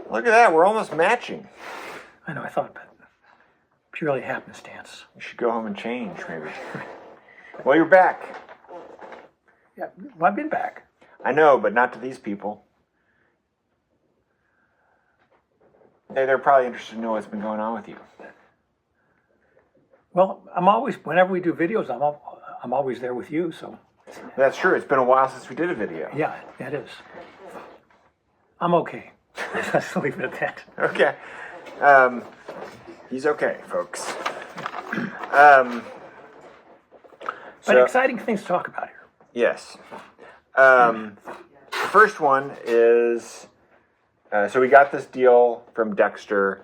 Look at that. We're almost matching. I know, I thought, but purely happenstance. You should go home and change, maybe. Well, you're back. Yeah, well, I've been back. I know, but not to these people. They're probably interested to know what's been going on with you. Well, I'm always, whenever we do videos, I'm always there with you, so. That's true. It's been a while since we did a video. Yeah, it is. I'm okay. Let's leave it at that. Okay. He's okay, folks. But exciting things to talk about here. Yes. The first one is, so we got this deal from Dexter,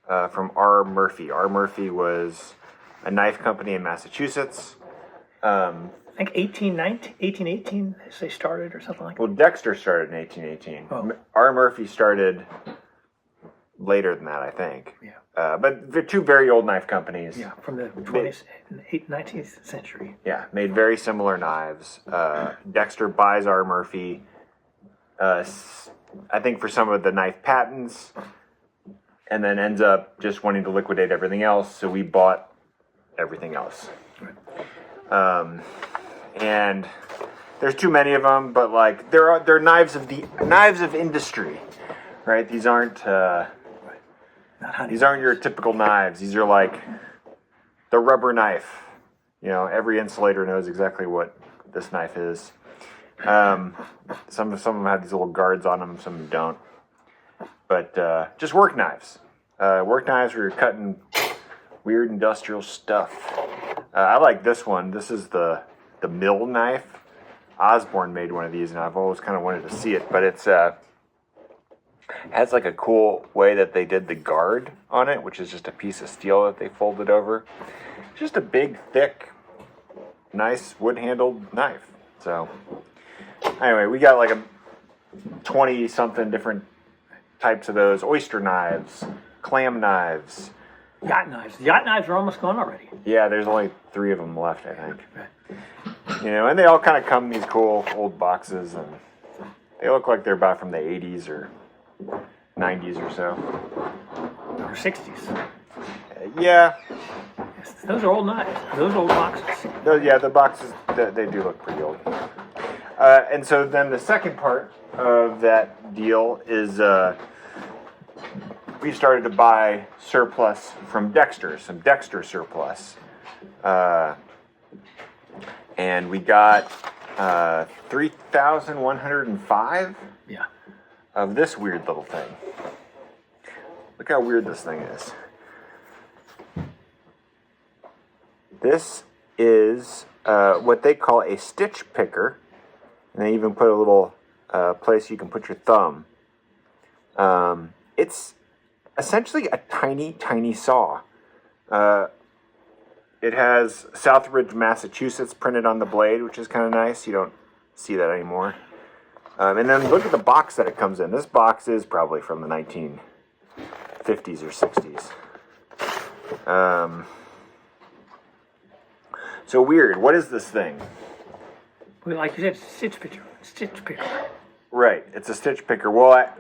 from R. Murphy. R. Murphy was a knife company in Massachusetts. I think 1818 they started or something like that. Well, Dexter started in 1818. Oh. R. Murphy started later than that, I think. Yeah. But they're two very old knife companies. Yeah, from the 19th century. Yeah, made very similar knives. Dexter buys R. Murphy, I think for some of the knife patents, and then ends up just wanting to liquidate everything else, so we bought everything else. And there's too many of them, but like they're knives of industry, right? These aren't your typical knives. These are like the rubber knife. You know, every insulator knows exactly what this knife is. Some of them have these little guards on them, some of them don't. But just work knives. Work knives where you're cutting weird industrial stuff. I like this one. This is the mill knife. Osborne made one of these, and I've always kind of wanted to see it. But it's has like a cool way that they did the guard on it, which is just a piece of steel that they folded over. Just a big, thick, nice wood-handled knife. So anyway, we got like a 20-something different types of those. Oyster knives, clam knives. Yacht knives. Yacht knives are almost gone already. Yeah, there's only 3 of them left, I think. You know, and they all kind of come in these cool old boxes, and they look like they're about from the 80s or 90s or so. Or 60s. Yeah. Yes, those are old knives. Those old boxes. The boxes, they do look pretty old. And so then the second part of that deal is we started to buy surplus from Dexter, some Dexter surplus. And we got 3,105 of this weird little thing. Look how weird this thing is. This is what they call a stitch picker. And they even put a little place you can put your thumb. It's essentially a tiny, tiny saw. It has Southbridge, Massachusetts printed on the blade, which is kind of nice. You don't see that anymore. And then look at the box that it comes in. This box is probably from the 1950s or 60s. So weird. What is this thing? Well, like you said, stitch picker. Stitch picker. Right. It's a stitch picker. Well,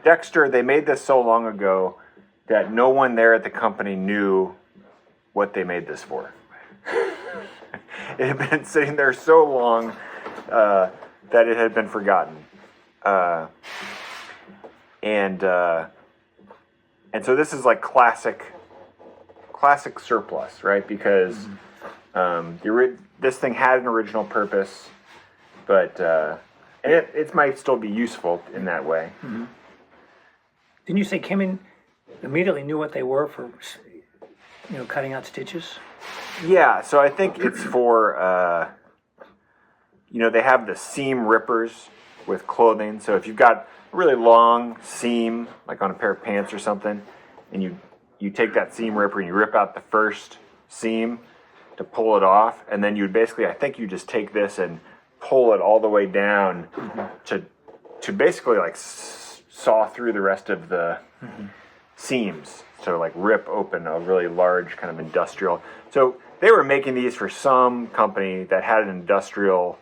Dexter, they made this so long ago that no one there at the company knew what they made this for. It had been sitting there so long that it had been forgotten. And so this is like classic surplus, right? Because this thing had an original purpose, but and it might still be useful in that way. Mm-hmm. Didn't you say came in immediately knew what they were for, cutting out stitches? Yeah, so I think it's for, they have the seam rippers with clothing. So if you've got a really long seam, like on a pair of pants or something, and you take that seam ripper and you rip out the first seam to pull it off, and then you'd basically, I think you just take this and pull it all the way down to basically like saw through the rest of the seams. So like rip open a really large kind of industrial. So they were making these for some company that had an industrial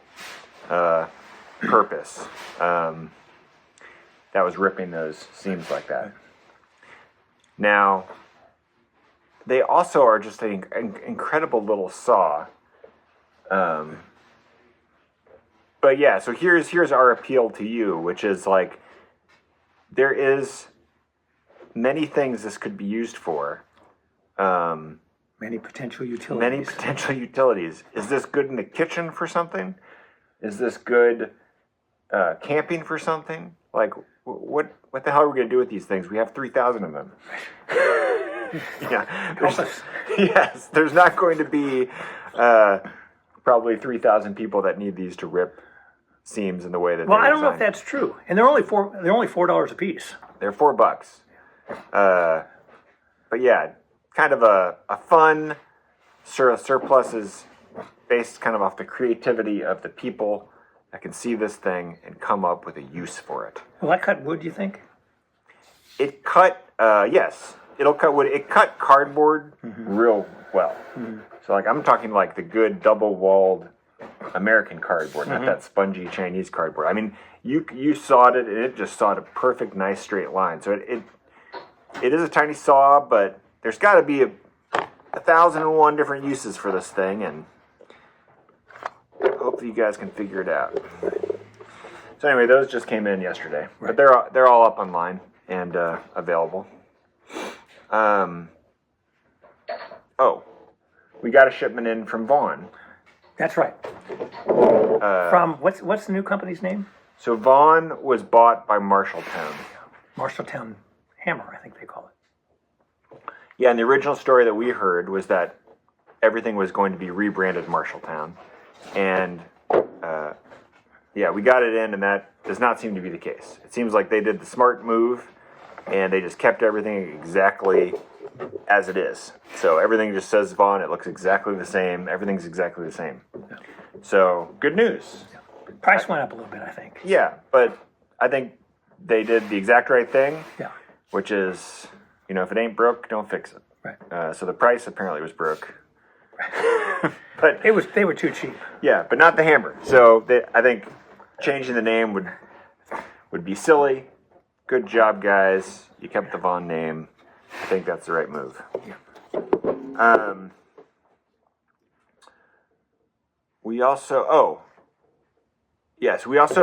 purpose. That that was ripping those seams like that. Now, they also are just an incredible little saw. But yeah, so here's our appeal to you, which is like, there is many things this could be used for. Many potential utilities. Many potential utilities. Is this good in the kitchen for something? Is this good camping for something? Like, what the hell are we going to do with these things? We have 3,000 of them. Yeah. Yes, there's not going to be probably 3,000 people that need these to rip seams in the way that. Well, I don't know if that's true, and they're only $4 a piece. They're $4. But yeah, kind of a fun surplus is based kind of off the creativity of the people that can see this thing and come up with a use for it. Will that cut wood, do you think? It cut, yes, it'll cut wood. It cut cardboard real well. So like, I'm talking like the good double-walled American cardboard, not that spongy Chinese cardboard. I mean, you sawed it, and it just sawed a perfect, nice straight line. So it is a tiny saw, but there's got to be 1,001 different uses for this thing, and hopefully you guys can figure it out. So anyway, those just came in yesterday, but they're all up online and available. We got a shipment in from Vaughn. That's right. From what's the new company's name? So Vaughn was bought by Marshalltown. Marshalltown Hammer, I think they call it. Yeah, and the original story that we heard was that everything was going to be rebranded Marshalltown. And yeah, we got it in, and that does not seem to be the case. It seems like they did the smart move, and they just kept everything exactly as it is. So everything just says Vaughn, it looks exactly the same, everything's exactly the same. Yeah. So, good news. Yeah. Price went up a little bit, I think. Yeah, but I think they did the exact right thing. Yeah. Which is, if it ain't broke, don't fix it. Right. So the price apparently was broke. But they were too cheap. Yeah, but not the hammer. So I think changing the name would be silly. Good job, guys. You kept the Vaughn name. I think that's the right move. Yeah. We also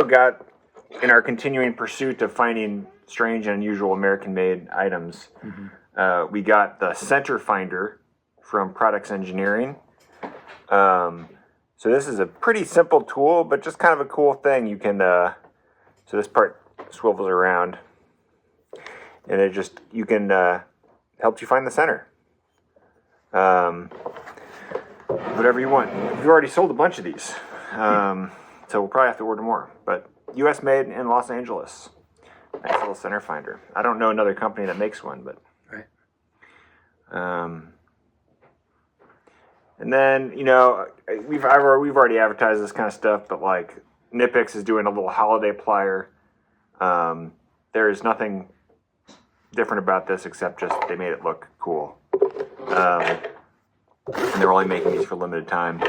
got, in our continuing pursuit of finding strange and unusual American-made items, we got the center finder from Products Engineering. So this is a pretty simple tool, but just kind of a cool thing. You can, so this part swivels around, and you can help you find the center. Whatever you want. We've already sold a bunch of these, so we'll probably have to order more. But U.S. made in Los Angeles. Nice little center finder. I don't know another company that makes one, but. Right. And then, we've already advertised this kind of stuff, but like Nipix is doing a little holiday plier. There is nothing different about this except just they made it look cool. And they're only making these for limited time.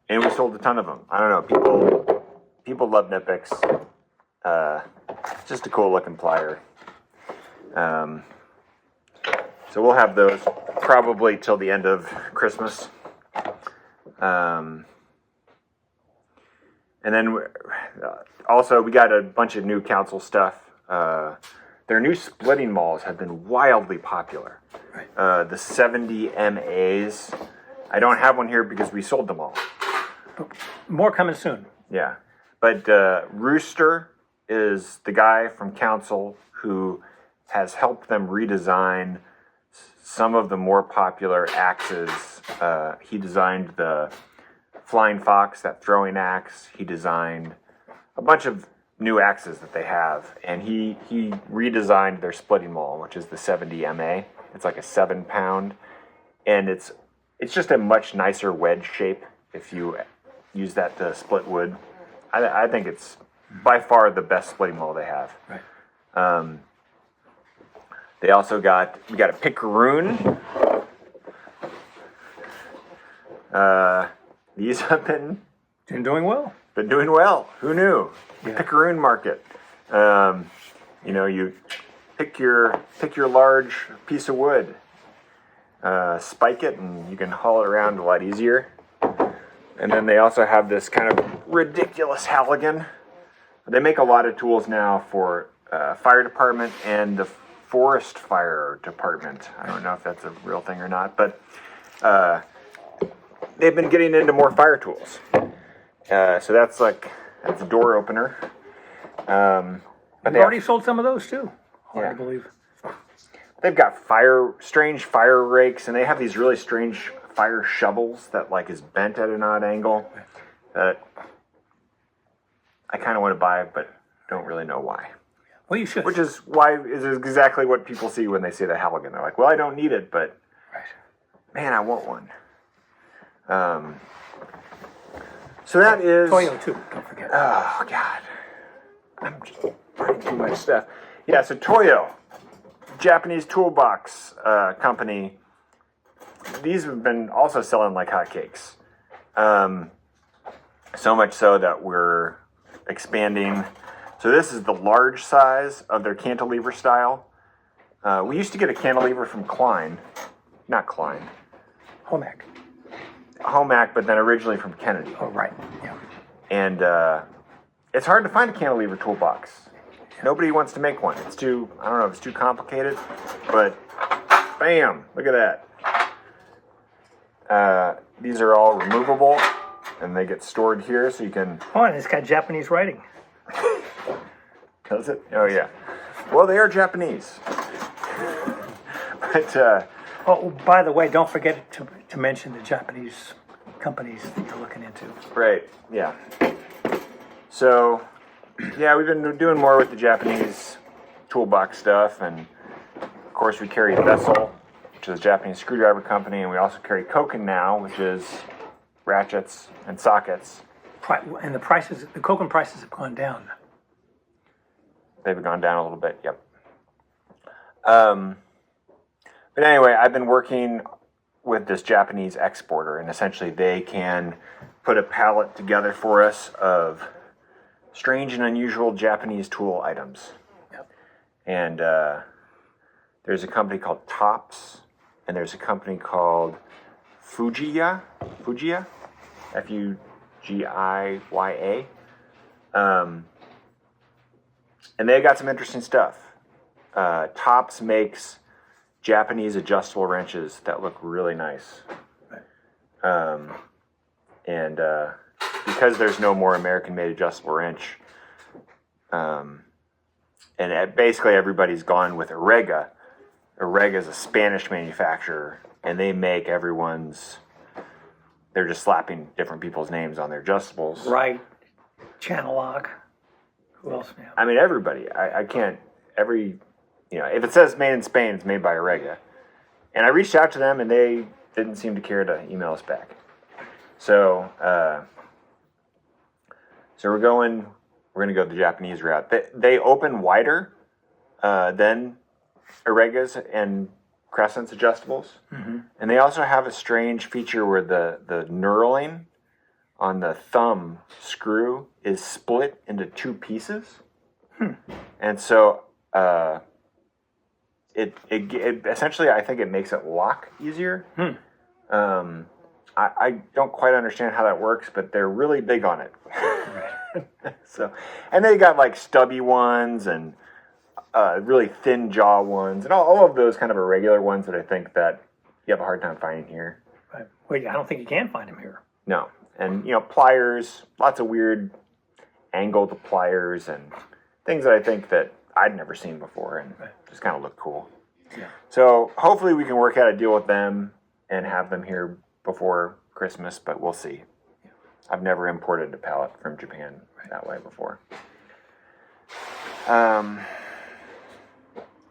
And we sold a ton of them. I don't know, people love Nipix. It's just a cool looking plier. So we'll have those probably till the end of Christmas. And then also we got a bunch of new council stuff. Their new splitting mauls have been wildly popular. Right. The 70 MAs. I don't have one here because we sold them all. More coming soon. Yeah. But Rooster is the guy from council who has helped them redesign some of the more popular axes. He designed the Flying Fox, that throwing axe. He designed a bunch of new axes that they have, and he redesigned their splitting maul, which is the 70 MA. It's like a 7-pound, and it's just a much nicer wedge shape if you use that to split wood. I think it's by far the best splitting maul they have. Right. We got a picaroon. These have been doing well. Who knew? The Yeah. picaroon market. You pick your large piece of wood, spike it, and you can haul it around a lot easier. And then they also have this kind of ridiculous Halligan. They make a lot of tools now for fire department and the forest fire department. I don't know if that's a real thing or not, but they've been getting into more fire tools. So that's a door opener. But they already sold some of those too. Hard to believe. They've got strange fire rakes, and they have these really strange fire shovels that is bent at an odd angle. That I kind of want to buy, but don't really know why. Well, you should. Which is exactly what people see when they say the Halligan. They're like, well, I don't need it, but man, I want one. So that is Toyo too. Don't forget. Oh God, I'm just buying too much stuff. Yeah, so Toyo, Japanese toolbox company. These have been also selling like hotcakes. So much so that we're expanding. So this is the large size of their cantilever style. We used to get a cantilever from not Klein. Homac, but then originally from Kennedy. Oh, right. Yeah. And it's hard to find a cantilever toolbox. Nobody wants to make one. I don't know if it's too complicated, but bam, look at that. These are all removable, and they get stored here, so you can... Oh, and it's got Japanese writing. Does it? Oh, yeah. Well, they are Japanese. But... by the way, don't forget to mention the Japanese companies that you're looking into. Right, yeah. So, yeah, we've been doing more with the Japanese toolbox stuff, and of course we carry Vessel, which is a Japanese screwdriver company, and we also carry Koken now, which is ratchets and sockets. And the Koken prices have gone down. They've gone down a little bit, yep. But anyway, I've been working with this Japanese exporter, and essentially they can put a pallet together for us of strange and unusual Japanese tool items. Yep. And there's a company called Tops, and there's a company called Fujiya, Fugiya. And they got some interesting stuff. Tops makes Japanese adjustable wrenches that look really nice. And because there's no more American-made adjustable wrench, and basically everybody's gone with Orega. Orega is a Spanish manufacturer, and they make they're just slapping different people's names on their adjustables. Right. Channel lock. Who else? Yeah. I mean, everybody. I can't, if it says made in Spain, it's made by Orega. And I reached out to them, and they didn't seem to care to email us back. So we're going to go the Japanese route. They open wider than Orega's and Crescent's adjustables. Mm-hmm. And they also have a strange feature where the knurling on the thumb screw is split into two pieces. And so it essentially, I think it makes it lock easier. I don't quite understand how that works, but they're really big on it. So, and they got like stubby ones and really thin jaw ones, and all of those kind of irregular ones that I think that you have a hard time finding here. Right. Well, I don't think you can find them here. No, and pliers, lots of weird angled pliers and things that I think that I'd never seen before, and just kind of look cool. Yeah. So hopefully we can work out a deal with them and have them here before Christmas, but we'll see. Yeah. I've never imported a pallet from Japan that way before.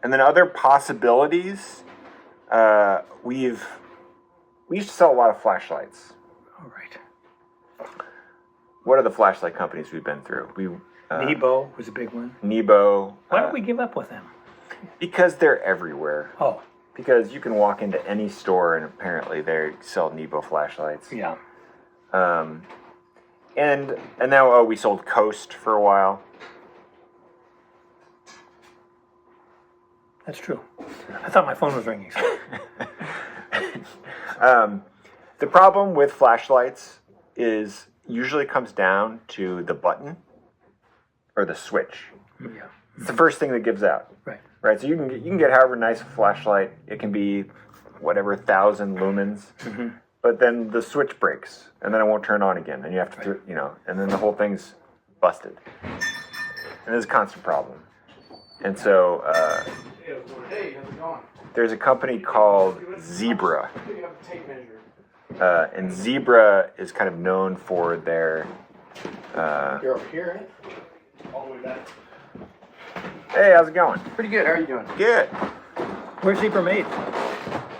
And then other possibilities, we used to sell a lot of flashlights. All right. What are the flashlight companies we've been through? Nebo was a big one. Nebo. Why don't we give up with them? Because they're everywhere. Oh. Because you can walk into any store and apparently they sell Nebo flashlights. Yeah. And now we sold Coast for a while. That's true. I thought my phone was ringing. So. The problem with flashlights is usually comes down to the button or the switch. Yeah. It's the first thing that gives out. Right. Right. So you can get however nice a flashlight. It can be whatever 1,000 lumens, but then the switch breaks and then it won't turn on again, and you have to and then the whole thing's busted. And it's a constant problem. And so Hey, how's it going? there's a company called Zebra. Picking up a tape measure. And Zebra is kind of known for their. You're over here, right? All the way back. Hey, how's it going? Pretty good. How are you doing? Good. Where's Zebra made?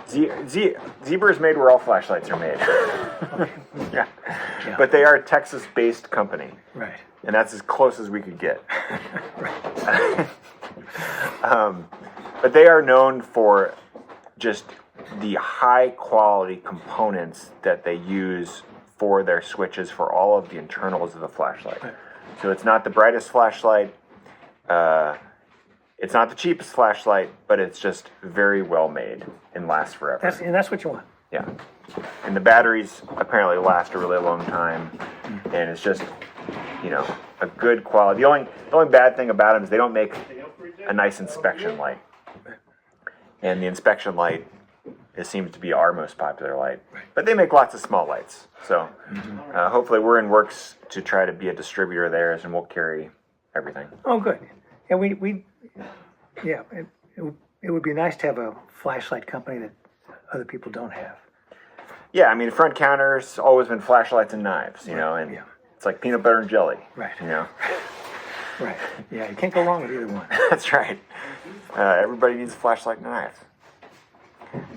Zebra is made where all flashlights are made. Yeah. But they are a Texas-based company, Right. and that's as close as we could get. Right. But they are known for just the high-quality components that they use for their switches for all of the internals of the flashlight. Right. So it's not the brightest flashlight. It's not the cheapest flashlight, but it's just very well made and lasts forever. That's what you want. Yeah. And the batteries apparently last a really long time, and it's just, a good quality. The only bad thing about them is they don't make a nice inspection light. And the inspection light seems to be our most popular light. But they make lots of small lights. So hopefully we're in works to try to be a distributor of theirs, and we'll carry everything. Oh, good. And it would be nice to have a flashlight company that other people don't have. Yeah, I mean, front counter's always been flashlights and knives, and it's like peanut butter and jelly. Right. Right. Yeah, you can't go wrong with either one. That's right. Everybody needs a flashlight and a knife.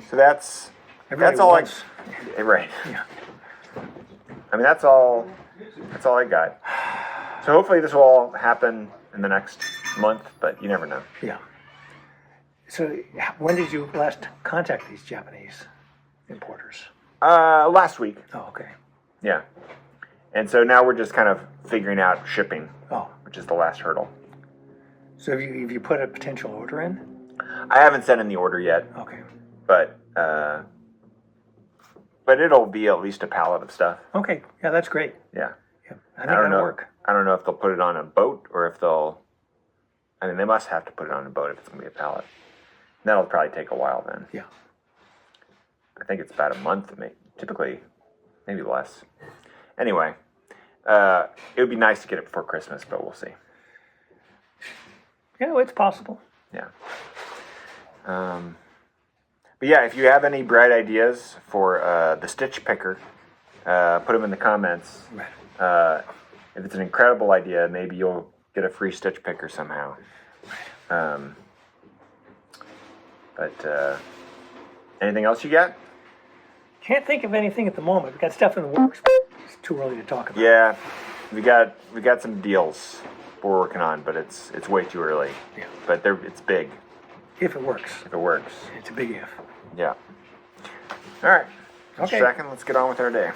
So that's Everybody all wants- right. Yeah. I mean, that's all I got. So hopefully this will all happen in the next month, but you never know. Yeah. So when did you last contact these Japanese importers? Last week. Oh, okay. Yeah. And so now we're just kind of figuring out shipping, Oh, which is the last hurdle. so have you put a potential order in? I haven't sent in the order yet, Okay. but it'll be at least a pallet of stuff. Okay. Yeah, that's great. Yeah. Yeah, I think I don't that'll know. work. I don't know if they'll put it on a boat or if they'll. I mean, they must have to put it on a boat if it's going to be a pallet. And that'll probably take a while then. Yeah. I think it's about a month, typically, maybe less. Anyway, it would be nice to get it before Christmas, but we'll see. Yeah, well, it's possible. Yeah. But yeah, if you have any bright ideas for the stitch picker, put them in the comments. Right. If it's an incredible idea, maybe you'll get a free stitch picker somehow. But anything else you got? Can't think of anything at the moment. We've got stuff in the works. But it's too early to talk about. Yeah, we got some deals we're working on, but it's way too early. Yeah. But it's big If it works. if it works. It's a big if. Yeah. All right. Okay. Second, let's get on with our day.